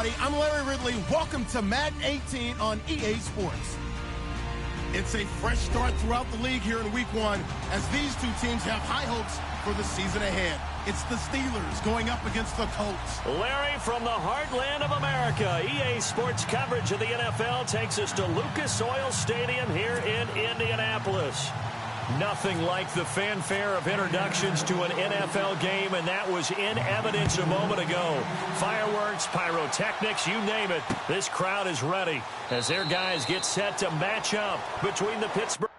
everybody. I'm Larry Ridley. Welcome to Madden 18 on EA Sports. It's a fresh start throughout the league here in Week 1 as these two teams have high hopes for the season ahead. It's the Steelers going up against the Colts. Larry, from the heartland of America, EA Sports coverage of the NFL takes us to Lucas Oil Stadium here in Indianapolis. Nothing like the fanfare of introductions to an NFL game, and that was in evidence a moment ago. Fireworks, pyrotechnics, you name it. This crowd is ready as their guys get set to match up between the Pittsburgh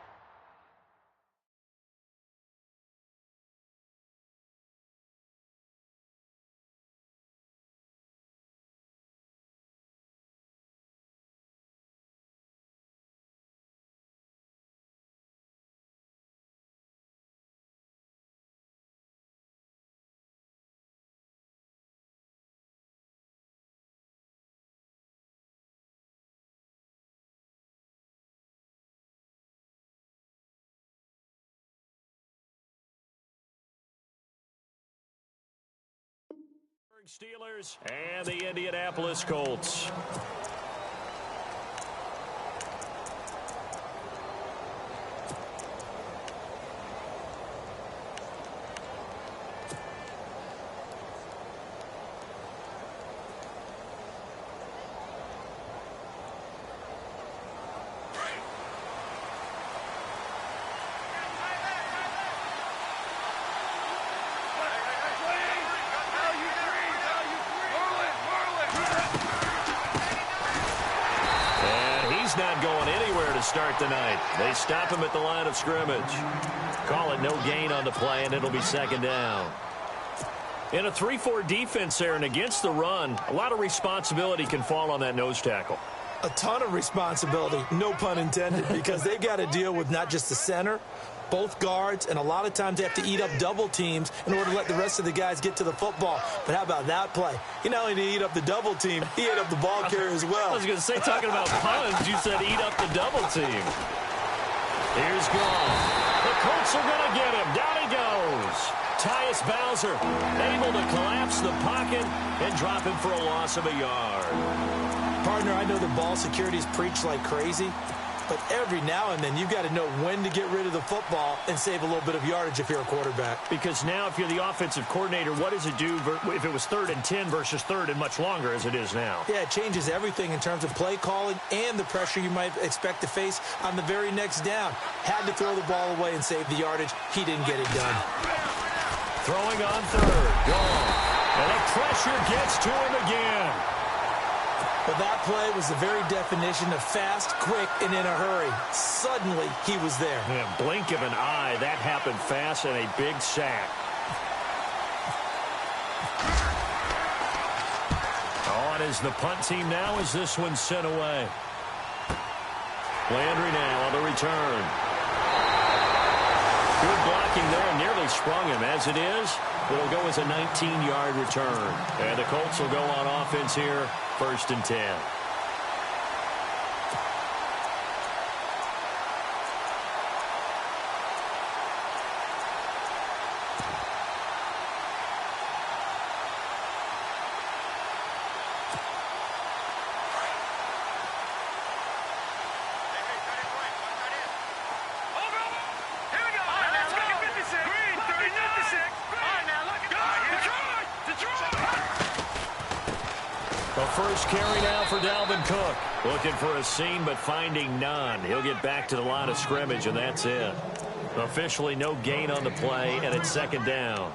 Steelers and the Indianapolis Colts. Not going anywhere to start the night. They stop him at the line of scrimmage. Call it no gain on the play, and it'll be second down. In a 3-4 defense there and against the run, a lot of responsibility can fall on that nose tackle. A ton of responsibility, no pun intended, because they've got to deal with not just the center, both guards, and a lot of times they have to eat up double teams in order to let the rest of the guys get to the football. But how about that play? He not only did he eat up the double team, he ate up the ball carrier as well. I was going to say, talking about puns, you said eat up the double team. Here's Gall. The Colts are going to get him. Down he goes. Tyus Bowser able to collapse the pocket and drop him for a loss of a yard. Partner, I know the ball security is preached like crazy, but every now and then, you've got to know when to get rid of the football and save a little bit of yardage if you're a quarterback. Because now, if you're the offensive coordinator, what does it do if it was 3rd and 10 versus 3rd and much longer as it is now? Yeah, it changes everything in terms of play calling and the pressure you might expect to face on the very next down. Had to throw the ball away and save the yardage. He didn't get it done. Throwing on 3rd. Gone. And the pressure gets to him again. But that play was the very definition of fast, quick, and in a hurry. Suddenly, he was there. In a blink of an eye, that happened fast and a big sack. On is the punt team now as this one's sent away. Landry now on the return. Good blocking there, nearly sprung him. As it is, it'll go as a 19-yard return. And the Colts will go on offense here, 1st and 10. First carry now for Dalvin Cook. Looking for a seam, but finding none. He'll get back to the line of scrimmage, and that's it. Officially no gain on the play, and it's 2nd down.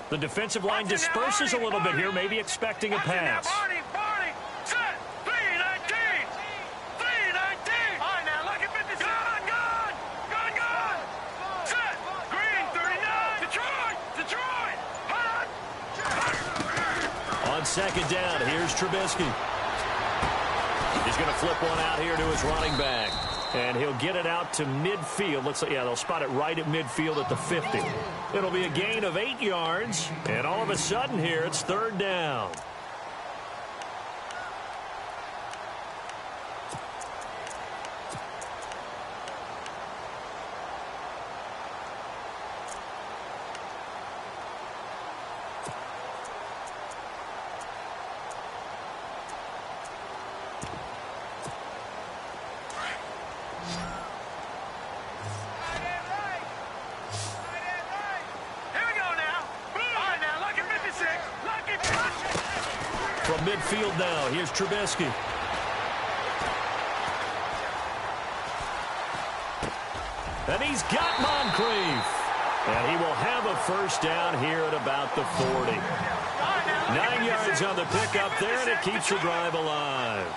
The defensive line disperses a little bit here, maybe expecting a pass. Set, 3-19. 3-19. All right, now look at 56. Gun. Set, green, 39. Detroit. On 2nd down, here's Trubisky. He's going to flip one out here to his running back. And he'll get it out to midfield. Looks like, yeah, they'll spot it right at midfield at the 50. It'll be a gain of 8 yards. And all of a sudden here, it's third down. From midfield now, here's Trubisky. And he's got Moncrief. And he will have a first down here at about the 40. 9 yards on the pickup there, and it keeps the drive alive.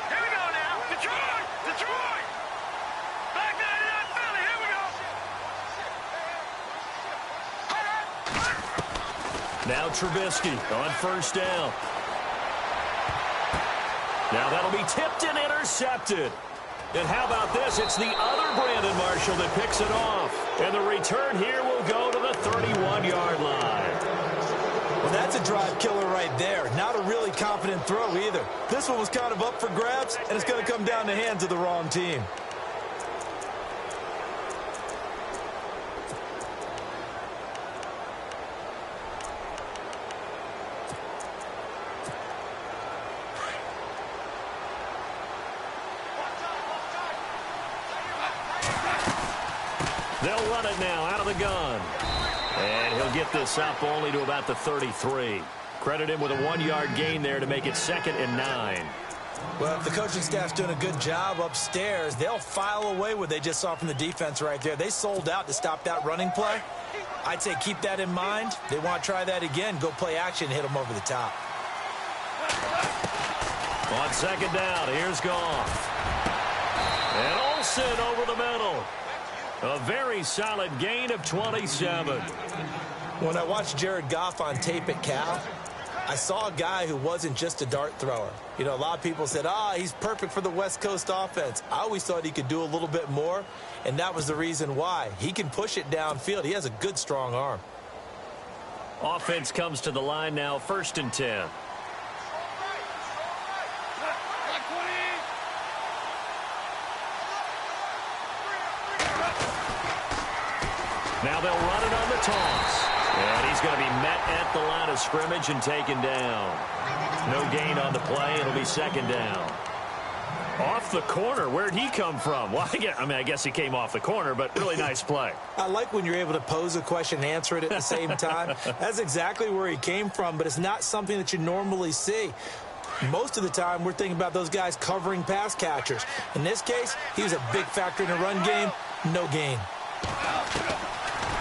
Here we go now. Detroit! Detroit! Back 99 Philly. Here we go. Now Trubisky on first down. Now that'll be tipped and intercepted. And how about this? It's the other Brandon Marshall that picks it off. And the return here will go to the 31-yard line. Well, that's a drive killer right there. Not a really confident throw either. This one was kind of up for grabs, and it's going to come down the hands of the wrong team. They'll run it now out of the gun. And he'll get this up only to about the 33. Credit him with a 1-yard gain there to make it 2nd and 9. Well, if the coaching staff's doing a good job upstairs, they'll file away what they just saw from the defense right there. They sold out to stop that running play. I'd say keep that in mind. They want to try that again. Go play action and hit them over the top. On second down, here's Goff. And Olsen over the middle. A very solid gain of 27. When I watched Jared Goff on tape at Cal, I saw a guy who wasn't just a dart thrower. You know, a lot of people said, he's perfect for the West Coast offense. I always thought he could do a little bit more, and that was the reason why. He can push it downfield. He has a good, strong arm. Offense comes to the line now, 1st and 10. Now they'll run it on the toss. And he's going to be met at the line of scrimmage and taken down. No gain on the play. It'll be 2nd down. Off the corner. Where'd he come from? Well, I guess he came off the corner, but really nice play. I like when you're able to pose a question and answer it at the same time. That's exactly where he came from, but it's not something that you normally see. Most of the time, we're thinking about those guys covering pass catchers. In this case, he was a big factor in the run game. No gain.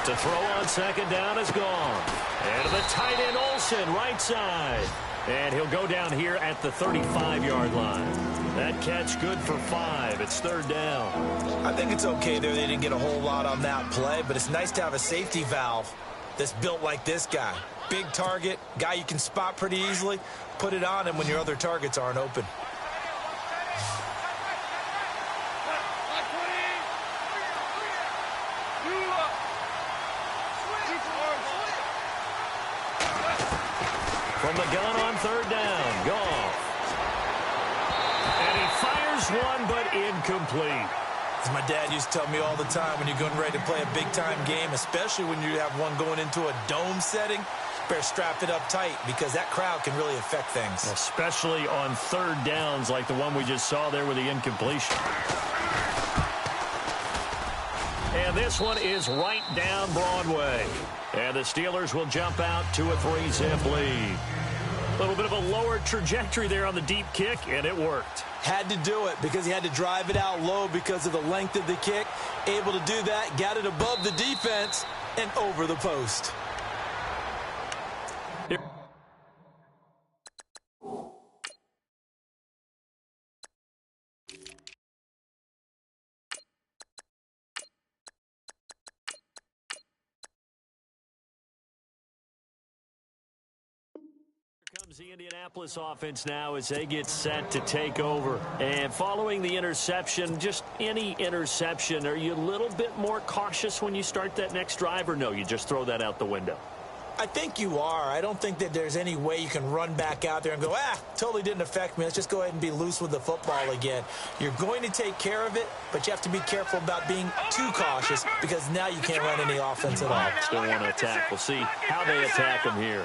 To throw on 2nd down is gone. And the tight end Olsen, right side. And he'll go down here at the 35-yard line. That catch good for 5. It's 3rd down. I think it's okay there. They didn't get a whole lot on that play, but it's nice to have a safety valve that's built like this guy. Big target, guy you can spot pretty easily. Put it on him when your other targets aren't open. From the gun on 3rd down, Goff. And he fires one, but incomplete. As my dad used to tell me all the time, when you're getting ready to play a big-time game, especially when you have one going into a dome setting, better strap it up tight because that crowd can really affect things. Especially on 3rd downs like the one we just saw there with the incompletion. And this one is right down Broadway. And the Steelers will jump out to a 3-zip lead. A little bit of a lower trajectory there on the deep kick, and it worked. Had to do it because he had to drive it out low because of the length of the kick. Able to do that, got it above the defense, and over the post. comes the Indianapolis offense now as they get set to take over. And following the interception, just any interception, are you a little bit more cautious when you start that next drive, or no, you just throw that out the window? I think you are. I don't think that there's any way you can run back out there and go, totally didn't affect me. Let's just go ahead and be loose with the football again. You're going to take care of it, but you have to be careful about being too cautious because now you can't run any offense at all. Still want to attack. We'll see how they attack them here.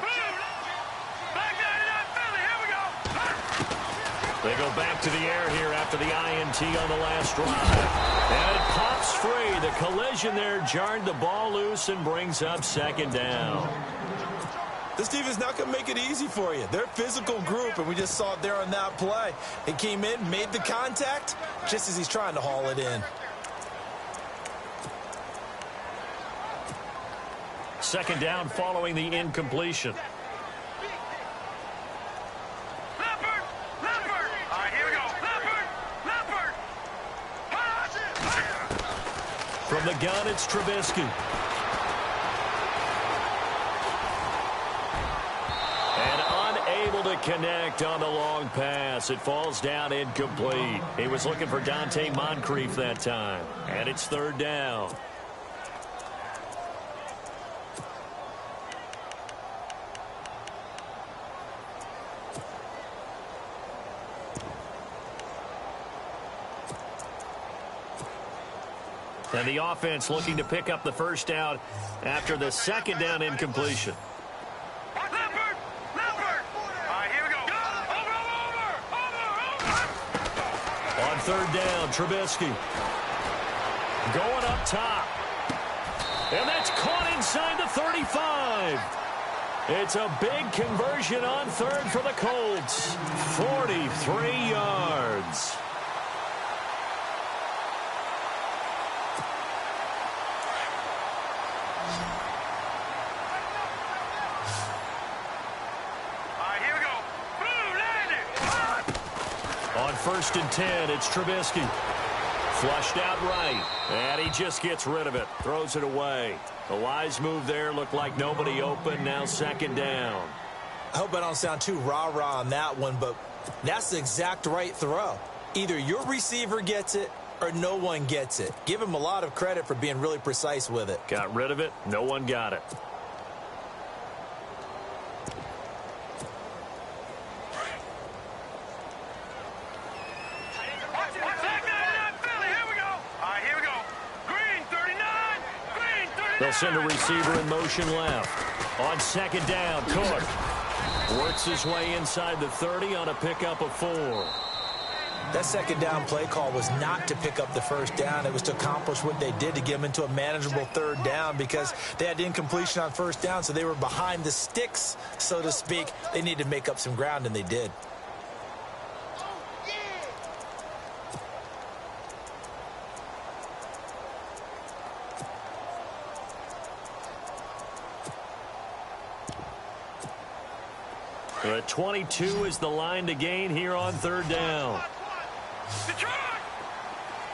They go back to the air here after the INT on the last drive. And it pops free. The collision there jarred the ball loose and brings up second down. This defense is not going to make it easy for you. They're a physical group, and we just saw it there on that play. It came in, made the contact, just as he's trying to haul it in. Second down following the incompletion. From the gun, it's Trubisky. And unable to connect on the long pass. It falls down incomplete. He was looking for Dante Moncrief that time. And it's third down. And the offense looking to pick up the first down after the second down incompletion. On third down, Trubisky. Going up top. And that's caught inside the 35. It's a big conversion on third for the Colts. 43 yards. First and 10, it's Trubisky. Flushed out right, and he just gets rid of it. Throws it away. A wise move there. Looked like nobody open. Now second down. I hope I don't sound too rah-rah on that one, but that's the exact right throw. Either your receiver gets it or no one gets it. Give him a lot of credit for being really precise with it. Got rid of it. No one got it. They'll send a receiver in motion left. On second down, Cook works his way inside the 30 on a pickup of 4. That second down play call was not to pick up the first down. It was to accomplish what they did to get them into a manageable third down because they had incompletion on first down, so they were behind the sticks, so to speak. They needed to make up some ground, and they did. The 22 is the line to gain here on third down. Detroit!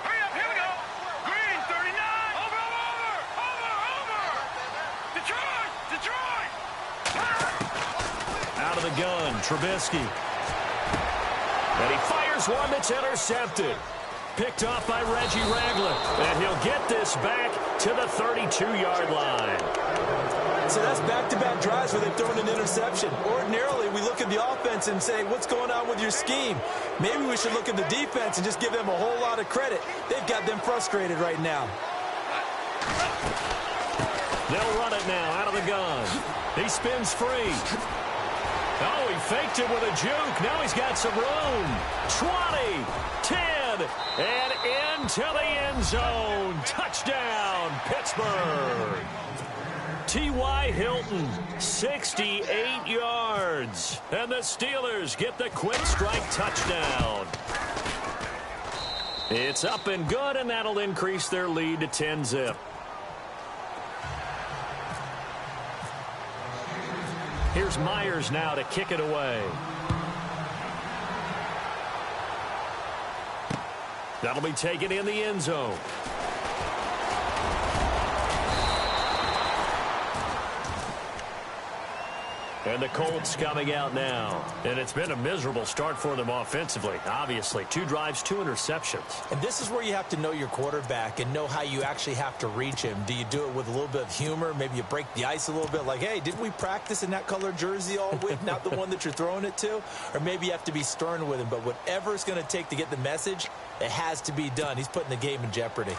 Hurry up, here we go! Green, 39! Over! Detroit! Out of the gun, Trubisky. And he fires one that's intercepted. Picked off by Reggie Ragland. And he'll get this back to the 32-yard line. So that's back-to-back drives where they've thrown an interception. Ordinarily, we look at the offense and say, what's going on with your scheme? Maybe we should look at the defense and just give them a whole lot of credit. They've got them frustrated right now. They'll run it now out of the gun. He spins free. Oh, he faked it with a juke. Now he's got some room. 20, 10, and into the end zone. Touchdown, Pittsburgh. T.Y. Hilton, 68 yards. And the Steelers get the quick strike touchdown. It's up and good, and that'll increase their lead to 10-zip. Here's Myers now to kick it away. That'll be taken in the end zone. And the Colts coming out now. And it's been a miserable start for them offensively, obviously. 2 drives, 2 interceptions. And this is where you have to know your quarterback and know how you actually have to reach him. Do you do it with a little bit of humor? Maybe you break the ice a little bit like, hey, didn't we practice in that color jersey all week? Not the one that you're throwing it to? Or maybe you have to be stern with him. But whatever it's going to take to get the message, it has to be done. He's putting the game in jeopardy.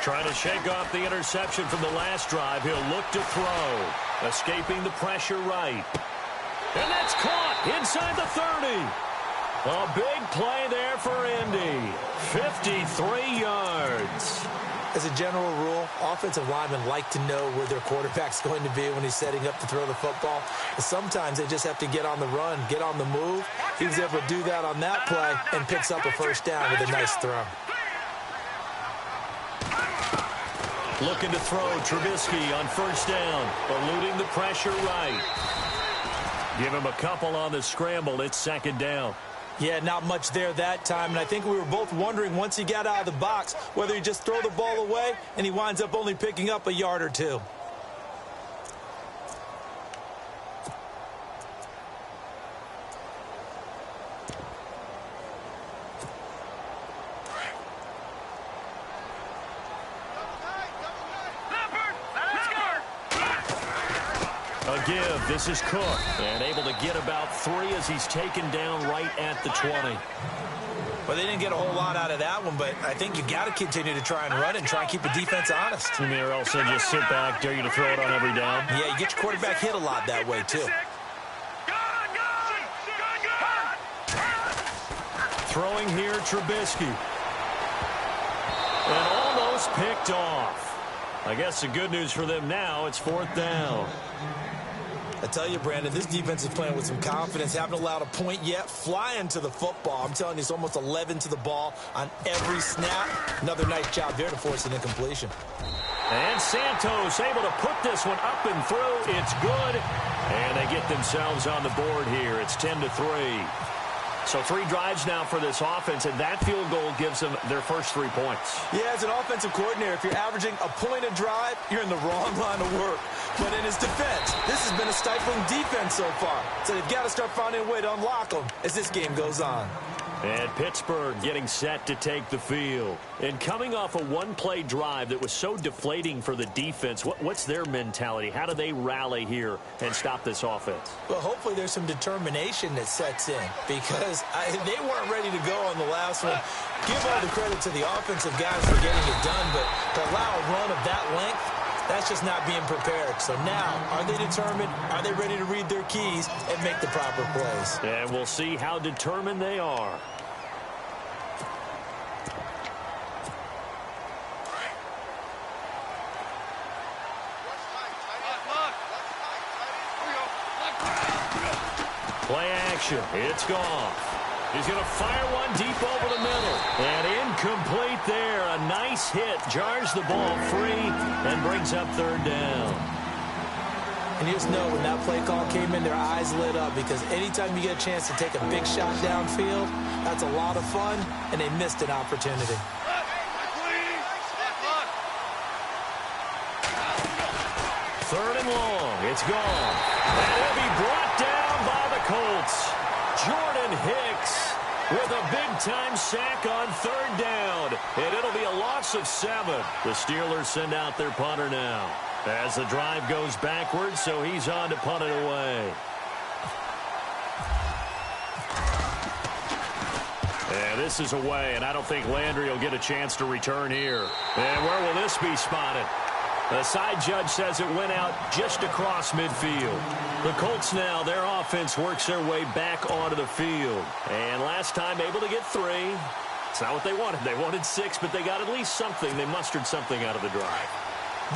Trying to shake off the interception from the last drive. He'll look to throw. Escaping the pressure right. And that's caught inside the 30. A big play there for Indy. 53 yards. As a general rule, offensive linemen like to know where their quarterback's going to be when he's setting up to throw the football. But sometimes they just have to get on the run, get on the move. He was able to do that on that play and picks up a first down with a nice throw. Looking to throw Trubisky on first down, eluding the pressure right. Give him a couple on the scramble. It's second down. Yeah, not much there that time, and I think we were both wondering once he got out of the box whether he just throw the ball away, and he winds up only picking up a yard or 2. Give. This is Cook, and able to get about 3 as he's taken down right at the 20. Well, they didn't get a whole lot out of that one, but I think you got to continue to try and run and try and keep the defense honest. Or else they just sit back, dare you to throw it on every down. Yeah, you get your quarterback hit a lot that way, too. Throwing here, Trubisky. And almost picked off. I guess the good news for them now, it's 4th down. I tell you, Brandon, this defense is playing with some confidence. Haven't allowed a point yet. Flying to the football. I'm telling you, it's almost 11 to the ball on every snap. Another nice job there to force an incompletion. And Santos able to put this one up and through. It's good. And they get themselves on the board here. It's 10-3. So 3 drives now for this offense, and that field goal gives them their first 3 points. Yeah, as an offensive coordinator, if you're averaging a point a drive, you're in the wrong line of work. But in his defense, this has been a stifling defense so far. So they've got to start finding a way to unlock them as this game goes on. And Pittsburgh getting set to take the field. And coming off a 1-play drive that was so deflating for the defense, what's their mentality? How do they rally here and stop this offense? Well, hopefully there's some determination that sets in because they weren't ready to go on the last one. Give all the credit to the offensive guys for getting it done, but to allow a run of that length, that's just not being prepared. So now, are they determined? Are they ready to read their keys and make the proper plays? And we'll see how determined they are. Play action. It's Goff. He's going to fire one deep over the middle. And incomplete there. A nice hit. Jars the ball free and brings up 3rd down. And you just know when that play call came in, their eyes lit up because anytime you get a chance to take a big shot downfield, that's a lot of fun, and they missed an opportunity. Third and long. It's gone. And it'll be brought down by the Colts. Jordan Hicks with a big-time sack on 3rd down. And it'll be a loss of 7. The Steelers send out their punter now. As the drive goes backwards, so he's on to punt it away. And this is away, and I don't think Landry will get a chance to return here. And where will this be spotted? The side judge says it went out just across midfield. The Colts now, their offense works their way back onto the field. And last time able to get 3. It's not what they wanted. They wanted 6, but they got at least something. They mustered something out of the drive.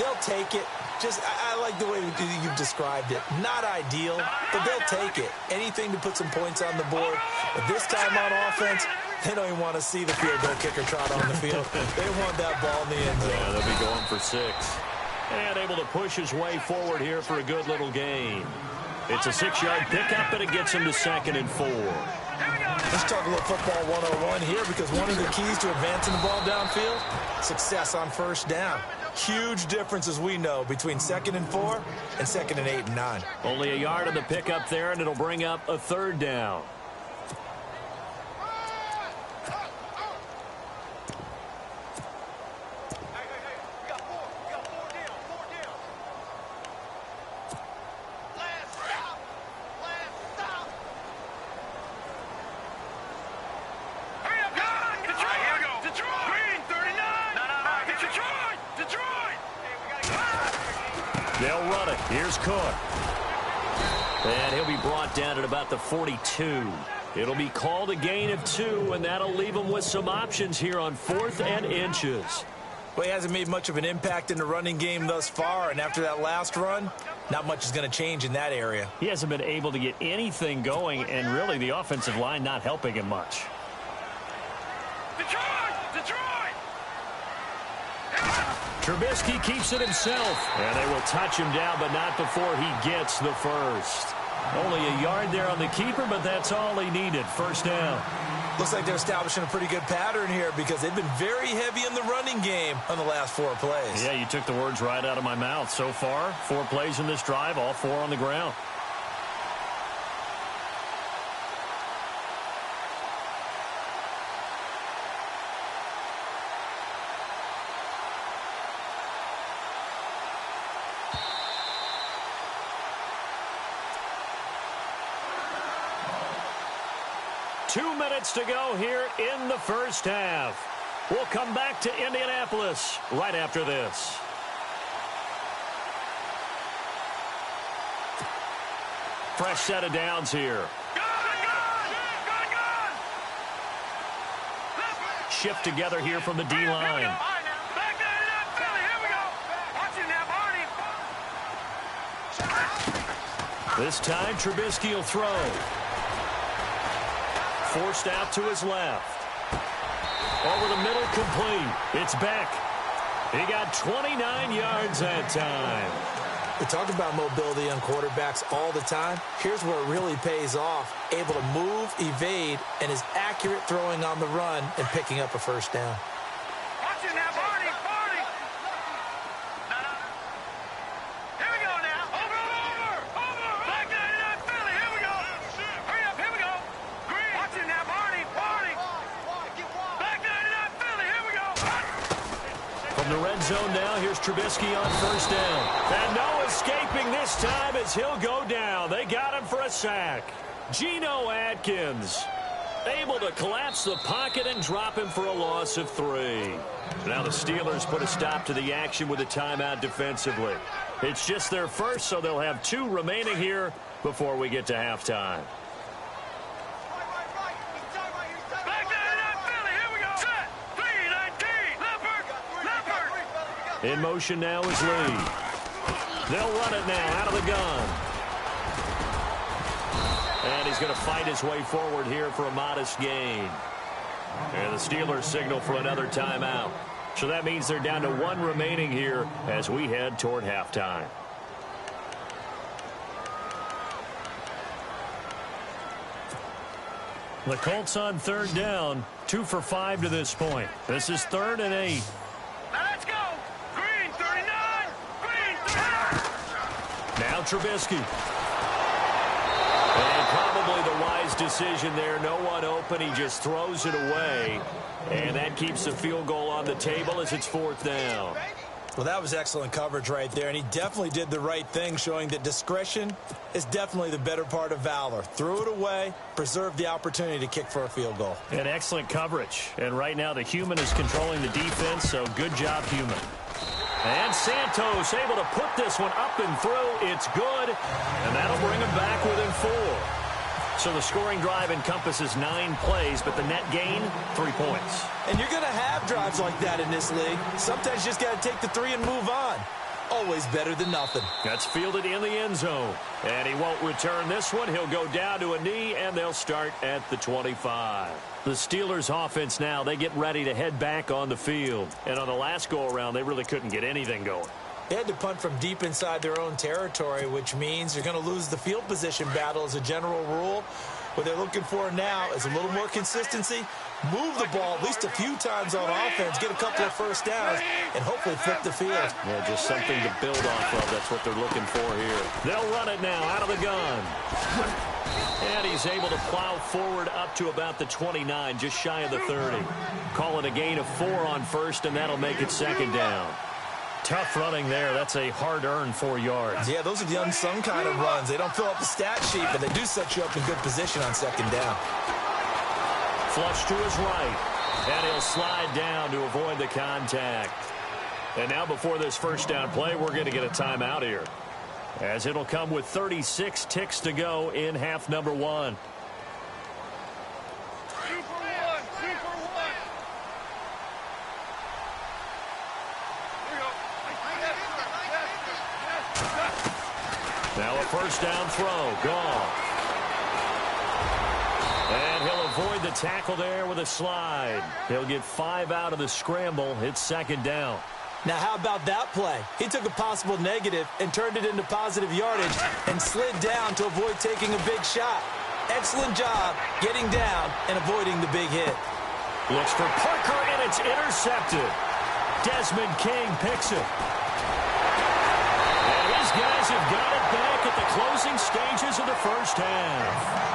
They'll take it. I like the way you've described it. Not ideal, but they'll take it. Anything to put some points on the board. But this time on offense, they don't even want to see the field goal kicker trot on the field. They want that ball in the end zone. Yeah, they'll be going for 6. And able to push his way forward here for a good little gain. It's a 6-yard pickup, and it gets him to 2nd and 4. Let's talk a little football 101 here, because one of the keys to advancing the ball downfield, success on first down. Huge difference, as we know, between 2nd and 4 and 2nd and 8 and 9. Only a yard on the pickup there, and it'll bring up a 3rd down. They'll run it. Here's Cook. And he'll be brought down at about the 42. It'll be called a gain of 2, and that'll leave him with some options here on 4th and inches. Well, he hasn't made much of an impact in the running game thus far, and after that last run, not much is going to change in that area. He hasn't been able to get anything going, and really the offensive line not helping him much. Trubisky keeps it himself, and they will touch him down, but not before he gets the first. Only a yard there on the keeper, but that's all he needed. First down. Looks like they're establishing a pretty good pattern here, because they've been very heavy in the running game on the last 4 plays. Yeah, you took the words right out of my mouth. So far, 4 plays in this drive, all 4 on the ground. Two minutes to go here in the first half. We'll come back to Indianapolis right after this. Fresh set of downs here. Shift together here from the D-line. This time, Trubisky will throw. Forced out to his left. Over the middle, complete. It's Beck. He got 29 yards that time. We talk about mobility on quarterbacks all the time. Here's where it really pays off. Able to move, evade, and his accurate throwing on the run and picking up a first down. The red zone now. Here's Trubisky on first down. And no escaping this time as he'll go down. They got him for a sack. Geno Atkins able to collapse the pocket and drop him for a loss of 3. Now the Steelers put a stop to the action with a timeout defensively. It's just their first, so they'll have 2 remaining here before we get to halftime. In motion now is Lee. They'll run it now out of the gun. And he's going to fight his way forward here for a modest gain. And the Steelers signal for another timeout. So that means they're down to 1 remaining here as we head toward halftime. The Colts on 3rd down, 2 for 5 to this point. This is 3rd and 8. Now Trubisky. And probably the wise decision there. No one open. He just throws it away. And that keeps the field goal on the table as it's 4th down. Well, that was excellent coverage right there. And he definitely did the right thing, showing that discretion is definitely the better part of valor. Threw it away, preserved the opportunity to kick for a field goal. And excellent coverage. And right now the human is controlling the defense, so good job, human. And Santos able to put this one up and through. It's good, and that'll bring him back within 4. So the scoring drive encompasses 9 plays, but the net gain, 3 points. And you're going to have drives like that in this league. Sometimes you just got to take the 3 and move on. Always better than nothing. That's fielded in the end zone. And he won't return this one. He'll go down to a knee, and they'll start at the 25. The Steelers offense now, they get ready to head back on the field. And on the last go-around, they really couldn't get anything going. They had to punt from deep inside their own territory, which means you're going to lose the field position battle as a general rule. What they're looking for now is a little more consistency, move the ball at least a few times on offense, get a couple of first downs, and hopefully flip the field. Yeah, just something to build off of. That's what they're looking for here. They'll run it now out of the gun. And he's able to plow forward up to about the 29, just shy of the 30. Call it a gain of 4 on first, and that'll make it second down. Tough running there. That's a hard-earned 4 yards. Yeah, those are the unsung kind of runs. They don't fill up the stat sheet, but they do set you up in good position on second down. Flush to his right, and he'll slide down to avoid the contact. And now before this first down play, we're going to get a timeout here, as it'll come with 36 ticks to go in half number 1. Now a first down throw, gone. And he'll avoid the tackle there with a slide. He'll get 5 out of the scramble. It's second down. Now, how about that play? He took a possible negative and turned it into positive yardage and slid down to avoid taking a big shot. Excellent job getting down and avoiding the big hit. Looks for Parker, and it's intercepted. Desmond King picks it. And these guys have got it back at the closing stages of the first half.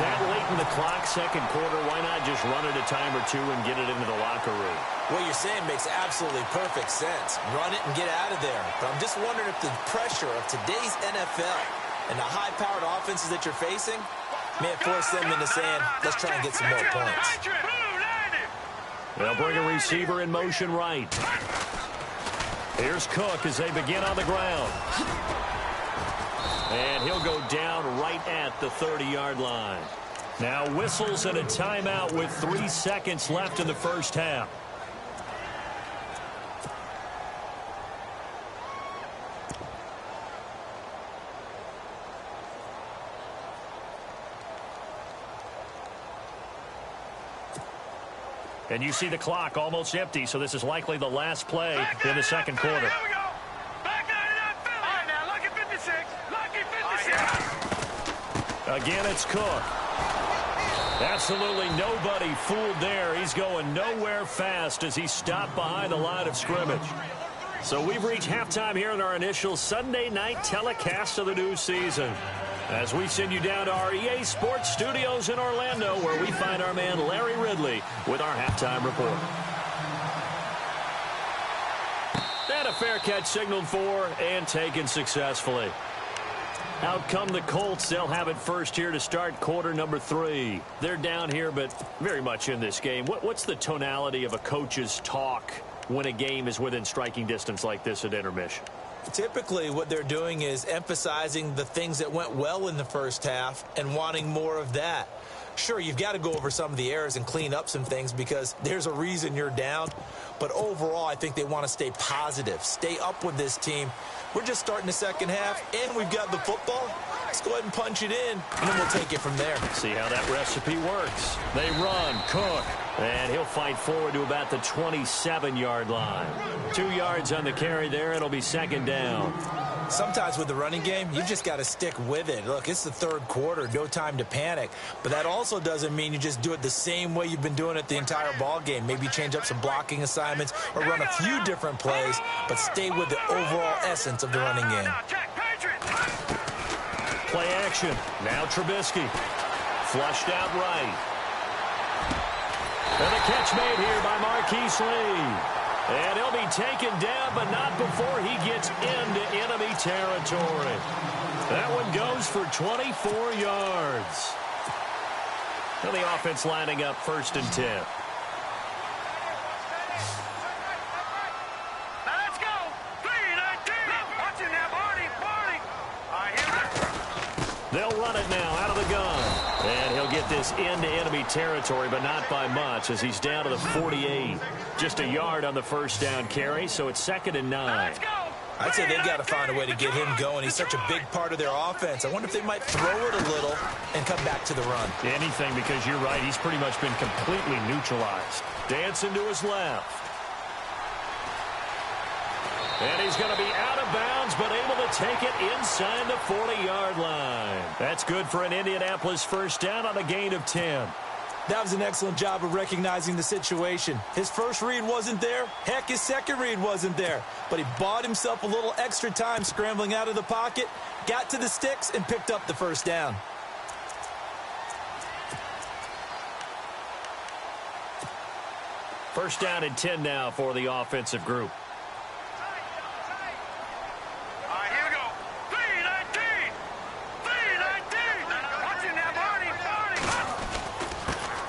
That late in the clock, second quarter, why not just run it a time or two and get it into the locker room? What you're saying makes absolutely perfect sense. Run it and get out of there. But I'm just wondering if the pressure of today's NFL and the high-powered offenses that you're facing may have forced them into saying, let's try and get some more points. They'll bring a receiver in motion right. Here's Cook as they begin on the ground. And he'll go down right at the 30-yard line. Now whistles and a timeout with 3 seconds left in the first half. And you see the clock almost empty, so this is likely the last play in the second quarter. Again, it's Cook. Absolutely nobody fooled there. He's going nowhere fast as he's stopped behind the line of scrimmage. So we've reached halftime here in our initial Sunday night telecast of the new season, as we send you down to our EA Sports studios in Orlando, where we find our man Larry Ridley with our halftime report. And a fair catch signaled for and taken successfully. Out come the Colts. They'll have it first here to start quarter number 3. They're down here, but very much in this game. What's the tonality of a coach's talk when a game is within striking distance like this at intermission? Typically, what they're doing is emphasizing the things that went well in the first half and wanting more of that. Sure, you've got to go over some of the errors and clean up some things because there's a reason you're down. But overall, I think they want to stay positive, stay up with this team. We're just starting the second half, and we've got the football. Let's go ahead and punch it in, and then we'll take it from there. See how that recipe works. They run, Cook, and he'll fight forward to about the 27-yard line. 2 yards on the carry there. It'll be second down. Sometimes with the running game, you've just got to stick with it. Look, it's the third quarter, no time to panic. But that also doesn't mean you just do it the same way you've been doing it the entire ball game. Maybe change up some blocking assignments or run a few different plays, but stay with the overall essence of the running game. Play action. Now Trubisky. Flushed out right. And the catch made here by Marquise Lee. And he'll be taken down, but not before he gets into enemy territory. That one goes for 24 yards. And the offense lining up first and 10. Let's go. 3-19. Watching that, Barney. I hear it. They'll run it now out of the gun. And he'll get this into enemy territory, but not by much, as he's down to the 48. Just a yard on the first down carry, so it's second and 9. I'd say they've got to find a way to get him going. He's such a big part of their offense. I wonder if they might throw it a little and come back to the run. Anything, because you're right. He's pretty much been completely neutralized. Dancing to his left. And he's going to be out of bounds, but able to take it inside the 40-yard line. That's good for an Indianapolis first down on a gain of 10. That was an excellent job of recognizing the situation. His first read wasn't there. Heck, his second read wasn't there. But he bought himself a little extra time scrambling out of the pocket, got to the sticks, and picked up the first down. First down and 10 now for the offensive group. All right, here we go. 3-19. 3-19. Watching now, Barney.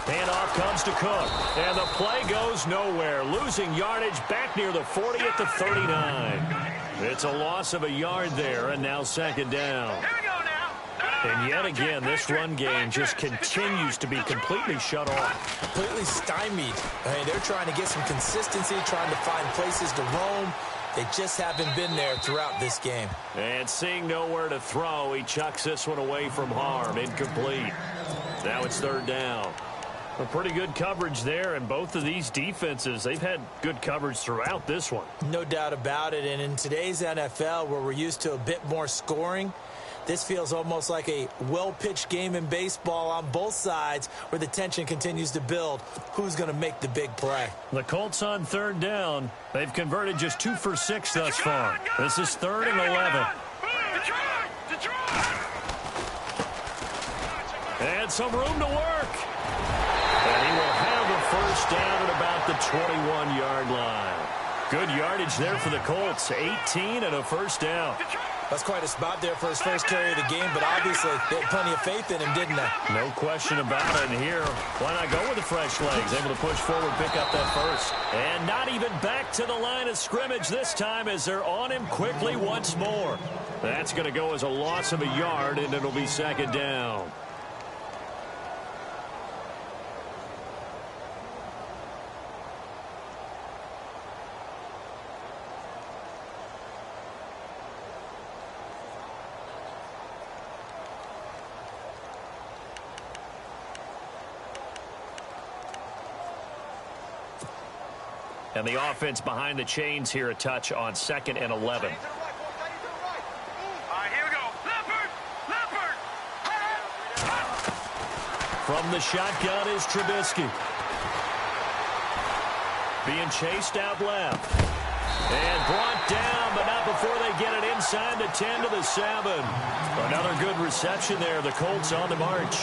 Handoff comes to Cook. And the play goes nowhere. Losing yardage back near the 40 at the 39. It's a loss of a yard there, and now second down. Here we go now. And yet again, this run game just continues to be completely shut off. Completely stymied. I mean, they're trying to get some consistency, trying to find places to roam. They just haven't been there throughout this game. And seeing nowhere to throw, he chucks this one away from harm. Incomplete. Now it's third down. A pretty good coverage there, and both of these defenses, they've had good coverage throughout this one. No doubt about it. And in today's NFL, where we're used to a bit more scoring, this feels almost like a well-pitched game in baseball on both sides where the tension continues to build. Who's going to make the big play? The Colts on third down. They've converted just 2 for 6 thus far. This is 3rd and 11. And some room to work. And he will have a first down at about the 21-yard line. Good yardage there for the Colts. 18 and a first down. That's quite a spot there for his first carry of the game, but obviously they had plenty of faith in him, didn't they? No question about it. And here, why not go with the fresh legs? Able to push forward, pick up that first. And not even back to the line of scrimmage this time as they're on him quickly once more. That's going to go as a loss of a yard, and it'll be second down. And the offense behind the chains here a touch on 2nd and 11. All right, here we go. Leopard! Leopard! From the shotgun is Trubisky. Being chased out left. And brought down, but not before they get it inside the 10 to the 7. Another good reception there. The Colts on the march.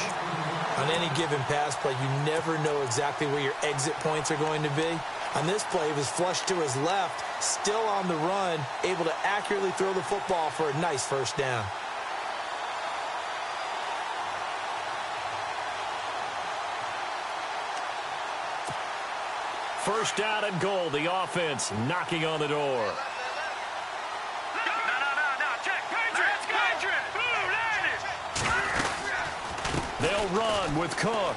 On any given pass play, you never know exactly where your exit points are going to be. On this play, he was flushed to his left, still on the run, able to accurately throw the football for a nice first down. First down and goal. The offense knocking on the door. No, check. Patriot! Patriot! They'll run with Cook.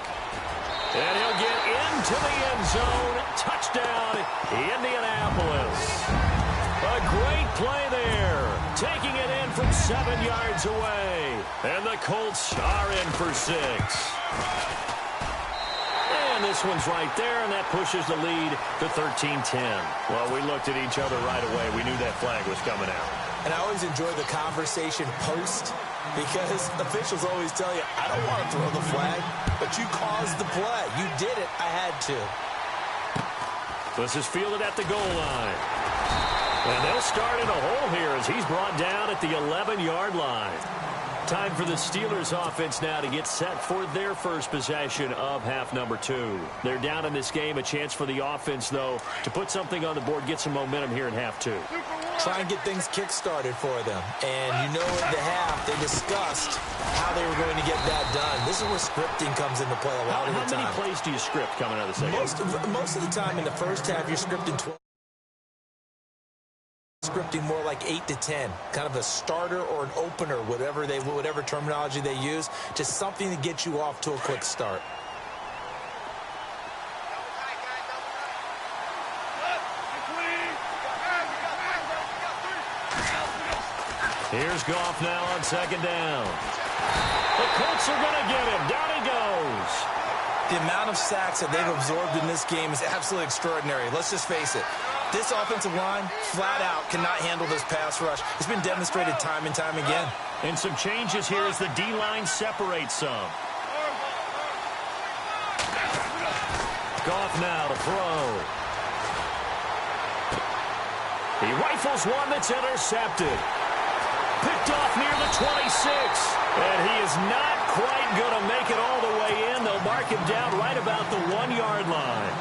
And he'll get into the end zone. Touchdown, Indianapolis. A great play there. Taking it in from 7 yards away. And the Colts are in for 6. And this one's right there, and that pushes the lead to 13-10. Well, we looked at each other right away. We knew that flag was coming out. And I always enjoy the conversation post because officials always tell you, I don't want to throw the flag, but you caused the play. You did it. I had to. This is fielded at the goal line. And they'll start in a hole here as he's brought down at the 11-yard line. Time for the Steelers offense now to get set for their first possession of half number 2. They're down in this game. A chance for the offense, though, to put something on the board, get some momentum here in half 2. Try and get things kick-started for them. And you know at the half, they discussed how they were going to get that done. This is where scripting comes into play a lot of the time. How many plays do you script coming out of the second? Most of the time in the first half, you're scripting 12. Scripting more like 8 to 10, kind of a starter or an opener, whatever terminology they use, just something to get you off to a quick start. Here's Goff now on second down. The Colts are going to get him. Down he goes. The amount of sacks that they've absorbed in this game is absolutely extraordinary. Let's just face it. This offensive line, flat out, cannot handle this pass rush. It's been demonstrated time and time again. And some changes here as the D-line separates some. Goff now to throw. He rifles one that's intercepted. Picked off near the 26. And he is not quite going to make it all the way in. They'll mark him down right about the 1-yard line.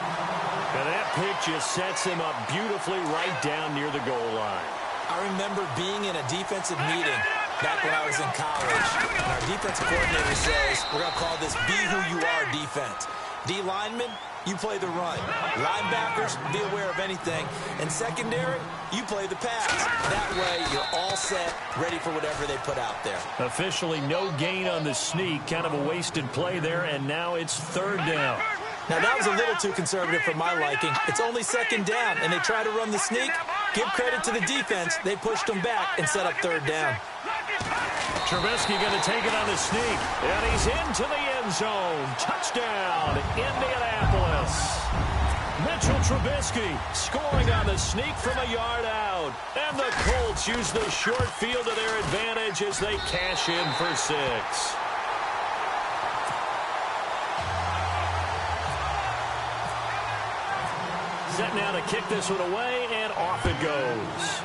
And that pick just sets him up beautifully right down near the goal line. I remember being in a defensive meeting back when I was in college. And our defensive coordinator says, we're going to call this be who you are defense. D linemen, you play the run. Linebackers, be aware of anything. And secondary, you play the pass. That way, you're all set, ready for whatever they put out there. Officially no gain on the sneak. Kind of a wasted play there, and now it's 3rd down. Now, that was a little too conservative for my liking. It's only 2nd down, and they try to run the sneak. Give credit to the defense. They pushed them back and set up 3rd down. Trubisky going to take it on the sneak, and he's into the end zone. Touchdown, Indianapolis. Mitchell Trubisky scoring on the sneak from a yard out. And the Colts use the short field to their advantage as they cash in for 6. Set now to kick this one away, and off it goes.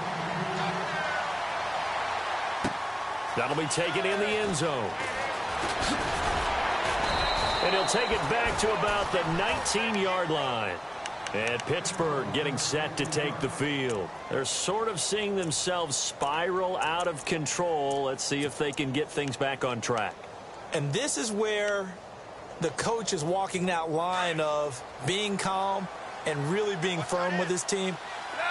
That'll be taken in the end zone. And he'll take it back to about the 19-yard line. And Pittsburgh getting set to take the field. They're sort of seeing themselves spiral out of control. Let's see if they can get things back on track. And this is where the coach is walking that line of being calm and really being firm with his team.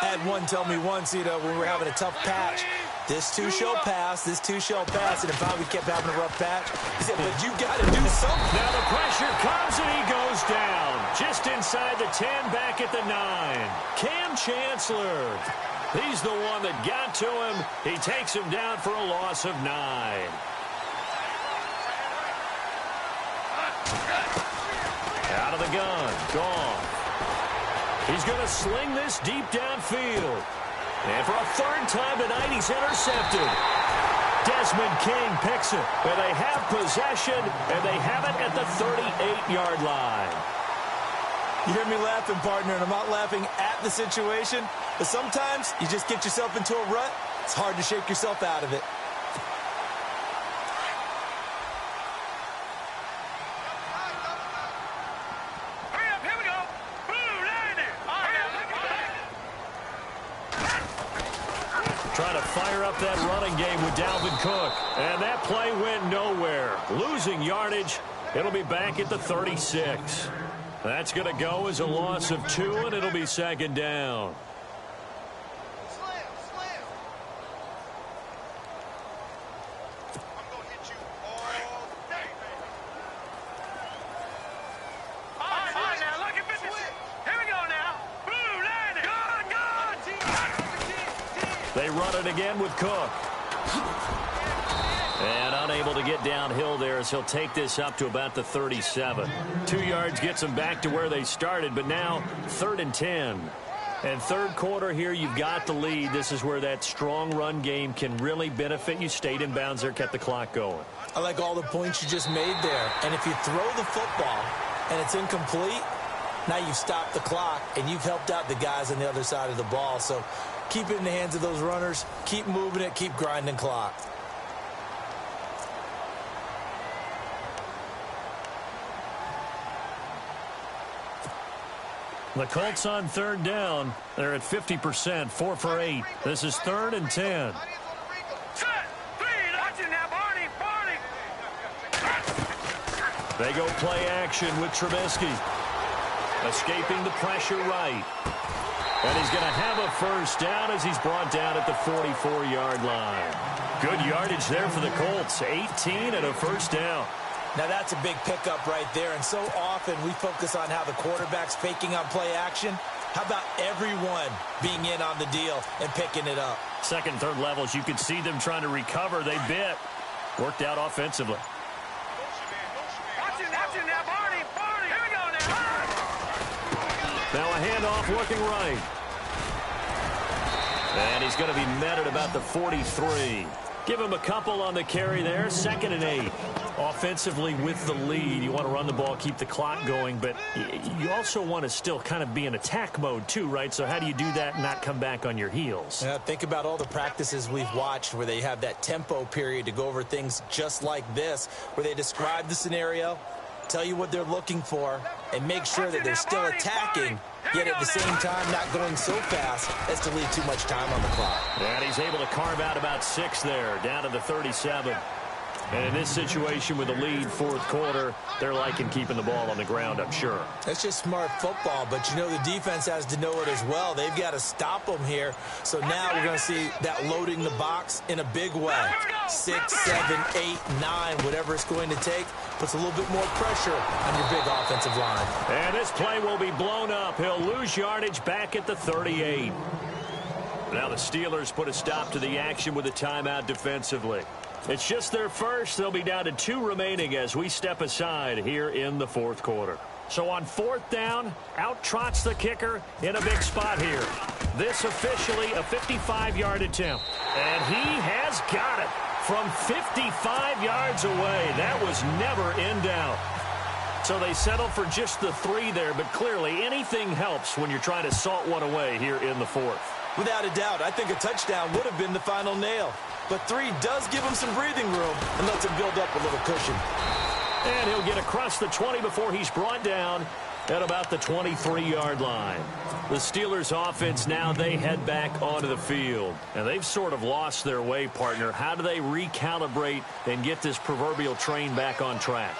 I had one tell me once, when we were having a tough patch, this too shall pass, this too shall pass, and if we kept having a rough patch, he said, but you got to do something. Now the pressure comes, and he goes down. Just inside the 10, back at the 9. Cam Chancellor. He's the one that got to him. He takes him down for a loss of 9. Out of the gun, gone. He's going to sling this deep downfield. And for a 3rd time tonight, he's intercepted. Desmond King picks it. And they have possession, and they have it at the 38-yard line. You hear me laughing, partner, and I'm not laughing at the situation. But sometimes you just get yourself into a rut. It's hard to shake yourself out of it. Trying to fire up that running game with Dalvin Cook. And that play went nowhere. Losing yardage. It'll be back at the 36. That's going to go as a loss of 2, and it'll be 2nd down. They run it again with Cook. And unable to get downhill there as he'll take this up to about the 37. 2 yards gets them back to where they started, but now 3rd and 10. And 3rd quarter here, you've got the lead. This is where that strong run game can really benefit you. Stayed in bounds there, kept the clock going. I like all the points you just made there. And if you throw the football and it's incomplete, now you've stopped the clock and you've helped out the guys on the other side of the ball. So keep it in the hands of those runners. Keep moving it. Keep grinding clock. The Colts on 3rd down. They're at 50%, 4 for 8. This is 3rd and 10. They go play action with Trubisky. Escaping the pressure right. And he's going to have a 1st down as he's brought down at the 44-yard line. Good yardage there for the Colts. 18 and a 1st down. Now that's a big pickup right there, and so often we focus on how the quarterback's faking on play action. How about everyone being in on the deal and picking it up? 2nd, 3rd levels, you could see them trying to recover. They bit. Worked out offensively. Watch it now, Barney. Here we Now a handoff looking right. And he's going to be met at about the 43. Give him a couple on the carry there. 2nd and 8. Offensively with the lead, you want to run the ball, keep the clock going, but you also want to still kind of be in attack mode too, right? So how do you do that and not come back on your heels? Yeah, think about all the practices we've watched where they have that tempo period to go over things just like this, where they describe the scenario, tell you what they're looking for, and make sure that they're still attacking, yet at the same time not going so fast as to leave too much time on the clock. And he's able to carve out about 6 there, down to the 37. And in this situation with the lead, 4th quarter, they're liking keeping the ball on the ground, I'm sure. That's just smart football, but you know the defense has to know it as well. They've got to stop them here. So now we're going to see that loading the box in a big way. 6, 7, 8, 9, whatever it's going to take, puts a little bit more pressure on your big offensive line. And this play will be blown up. He'll lose yardage back at the 38. Now the Steelers put a stop to the action with a timeout defensively. It's just their first. They'll be down to 2 remaining as we step aside here in the 4th quarter. So on 4th down, out trots the kicker in a big spot here. This officially a 55-yard attempt. And he has got it from 55 yards away. That was never in doubt. So they settled for just the 3 there, but clearly anything helps when you're trying to salt one away here in the 4th. Without a doubt, I think a touchdown would have been the final nail. But 3 does give him some breathing room and lets him build up a little cushion. And he'll get across the 20 before he's brought down at about the 23-yard line. The Steelers offense now, they head back onto the field. And they've sort of lost their way, partner. How do they recalibrate and get this proverbial train back on track?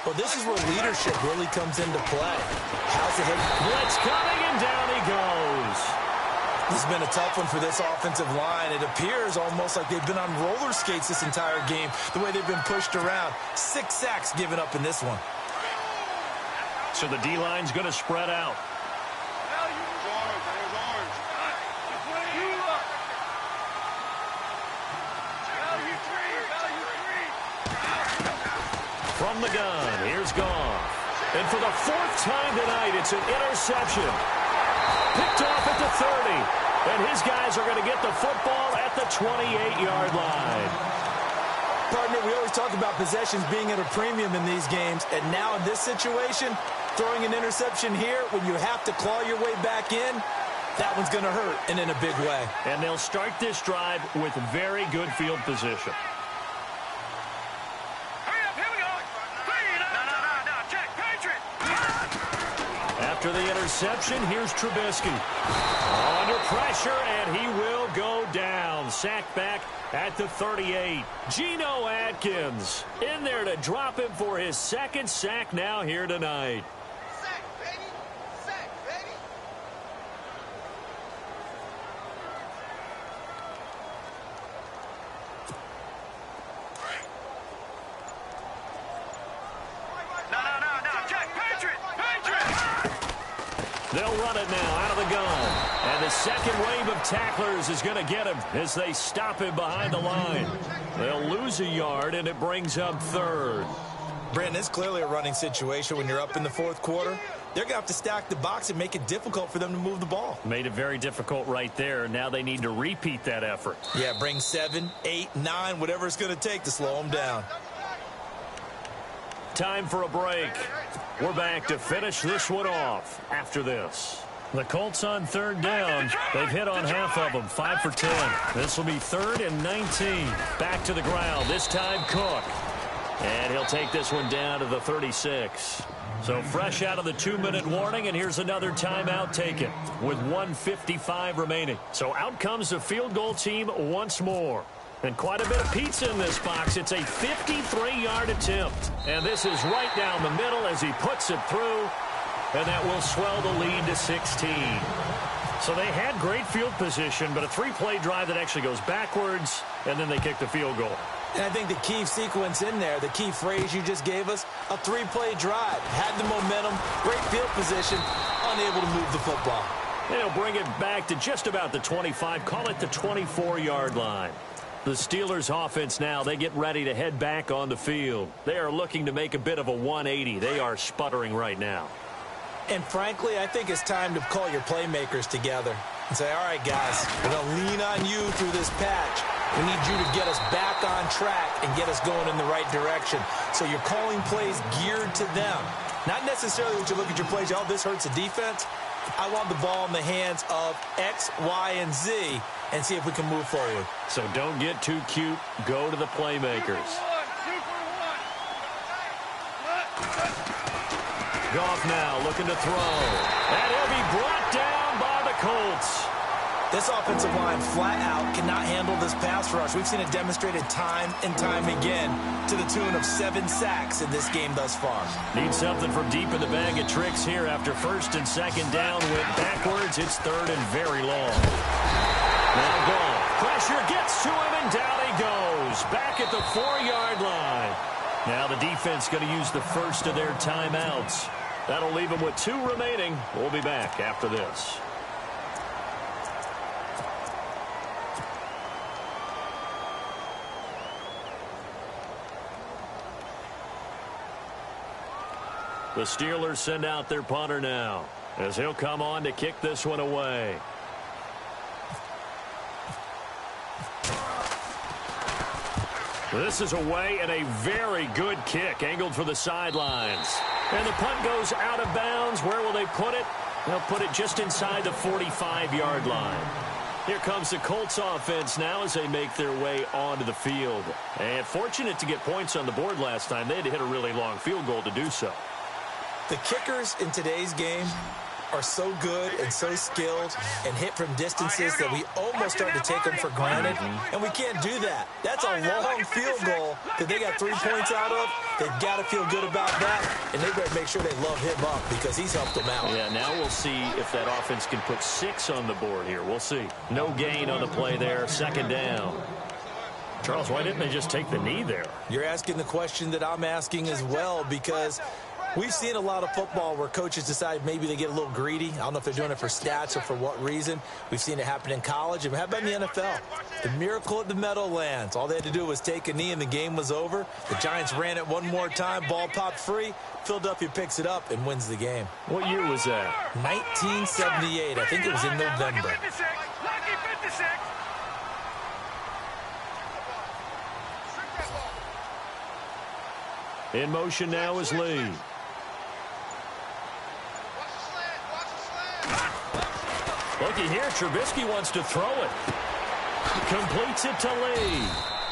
Well, this is where leadership really comes into play. How's the head? Blitz coming, and down he goes. This has been a tough one for this offensive line. It appears almost like they've been on roller skates this entire game, the way they've been pushed around. 6 sacks given up in this one. So the D-line's going to spread out. From the gun, here's Goff. And for the 4th time tonight, it's an interception. Picked off at the 30. And his guys are going to get the football at the 28-yard line. Partner, we always talk about possessions being at a premium in these games. And now in this situation, throwing an interception here when you have to claw your way back in, that one's going to hurt, and in a big way. And they'll start this drive with very good field position. After the interception, here's Trubisky. Under pressure, and he will go down. Sacked back at the 38. Geno Atkins in there to drop him for his 2nd sack now here tonight. Sack, baby! Sack, baby! No, Jack, Patriot! They'll run it now out of the gun. And the second wave of tacklers is going to get him as they stop him behind the line. They'll lose a yard, and it brings up 3rd. Brandon, it's clearly a running situation when you're up in the 4th quarter. They're going to have to stack the box and make it difficult for them to move the ball. Made it very difficult right there. Now they need to repeat that effort. Yeah, bring 7, 8, 9, whatever it's going to take to slow them down. Time for a break. We're back to finish this one off after this. The Colts on 3rd down. They've hit on half of them, 5 for 10. This will be 3rd and 19. Back to the ground, this time Cook. And he'll take this one down to the 36. So fresh out of the 2-minute warning, and here's another timeout taken with 1:55 remaining. So out comes the field goal team once more. And quite a bit of pizza in this box. It's a 53-yard attempt. And this is right down the middle as he puts it through. And that will swell the lead to 16. So they had great field position, but a 3-play drive that actually goes backwards, and then they kick the field goal. And I think the key sequence in there, the key phrase you just gave us, a 3-play drive. Had the momentum, great field position, unable to move the football. They'll bring it back to just about the 25, call it the 24-yard line. The Steelers offense now, they get ready to head back on the field. They are looking to make a bit of a 180. They are sputtering right now. And frankly, I think it's time to call your playmakers together and say, all right, guys, we're going to lean on you through this patch. We need you to get us back on track and get us going in the right direction. So you're calling plays geared to them. Not necessarily that you look at your plays, oh, this hurts the defense. I want the ball in the hands of X, Y, and Z and see if we can move forward. So don't get too cute. Go to the playmakers. Goff now looking to throw. And he'll be brought down by the Colts. This offensive line flat out cannot handle this pass rush. We've seen it demonstrated time and time again to the tune of 7 sacks in this game thus far. Need something from deep in the bag of tricks here after first and second down. Went backwards. It's third and very long. Now Goff. Pressure gets to him and down he goes. Back at the 4-yard line. Now the defense going to use the first of their timeouts. That'll leave them with 2 remaining. We'll be back after this. The Steelers send out their punter now as he'll come on to kick this one away. This is away and a very good kick angled for the sidelines. And the punt goes out of bounds. Where will they put it? They'll put it just inside the 45-yard line. Here comes the Colts offense now as they make their way onto the field. And fortunate to get points on the board last time. They had to hit a really long field goal to do so. The kickers in today's game are so good and so skilled and hit from distances that we almost start to take them for granted, and we can't do that. That's a long field goal that they got 3 points out of. They've got to feel good about that, and they better make sure they love him up because he's helped them out. Yeah, now we'll see if that offense can put 6 on the board here. We'll see. No gain on the play there. Second down. Charles, why didn't they just take the knee there? You're asking the question that I'm asking as well, because we've seen a lot of football where coaches decide maybe they get a little greedy. I don't know if they're doing it for stats or for what reason. We've seen it happen in college and how about in the NFL? The miracle at the Meadowlands. All they had to do was take a knee and the game was over. The Giants ran it one more time. Ball popped free. Philadelphia picks it up and wins the game. What year was that? 1978. I think it was in November. Lucky 56. In motion now is Lee. Looky here, Trubisky wants to throw it. Completes it to Lee.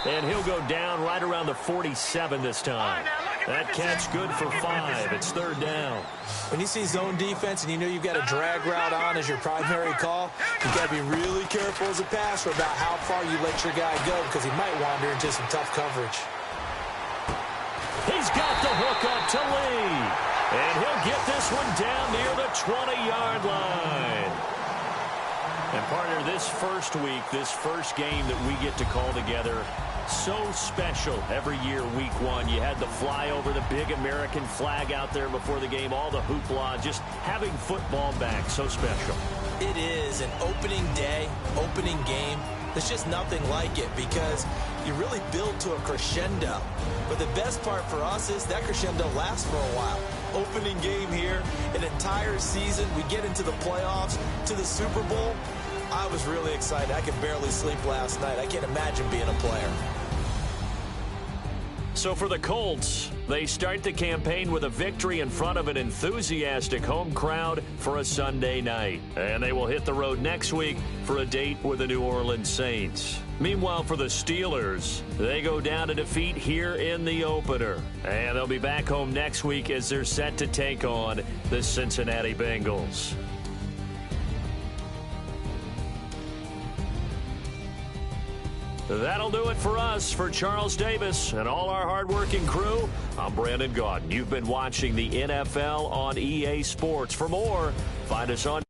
And he'll go down right around the 47 this time. That catch good for 5. It's third down. When you see zone defense and you know you've got a drag route on as your primary call, you've got to be really careful as a passer about how far you let your guy go because he might wander into some tough coverage. He's got the hook up to Lee. And he'll get this one down near the 20-yard line. And partner, this first week, this first game that we get to call together, so special every year, week 1. You had the flyover, the big American flag out there before the game, all the hoopla, just having football back, so special. It is an opening day, opening game. There's just nothing like it because you really build to a crescendo. But the best part for us is that crescendo lasts for a while. Opening game here, an entire season. We get into the playoffs, to the Super Bowl. I was really excited. I could barely sleep last night. I can't imagine being a player. So for the Colts, they start the campaign with a victory in front of an enthusiastic home crowd for a Sunday night. And they will hit the road next week for a date with the New Orleans Saints. Meanwhile, for the Steelers, they go down to defeat here in the opener. And they'll be back home next week as they're set to take on the Cincinnati Bengals. That'll do it for us. For Charles Davis and all our hardworking crew, I'm Brandon Gaudin. You've been watching the NFL on EA Sports. For more, find us on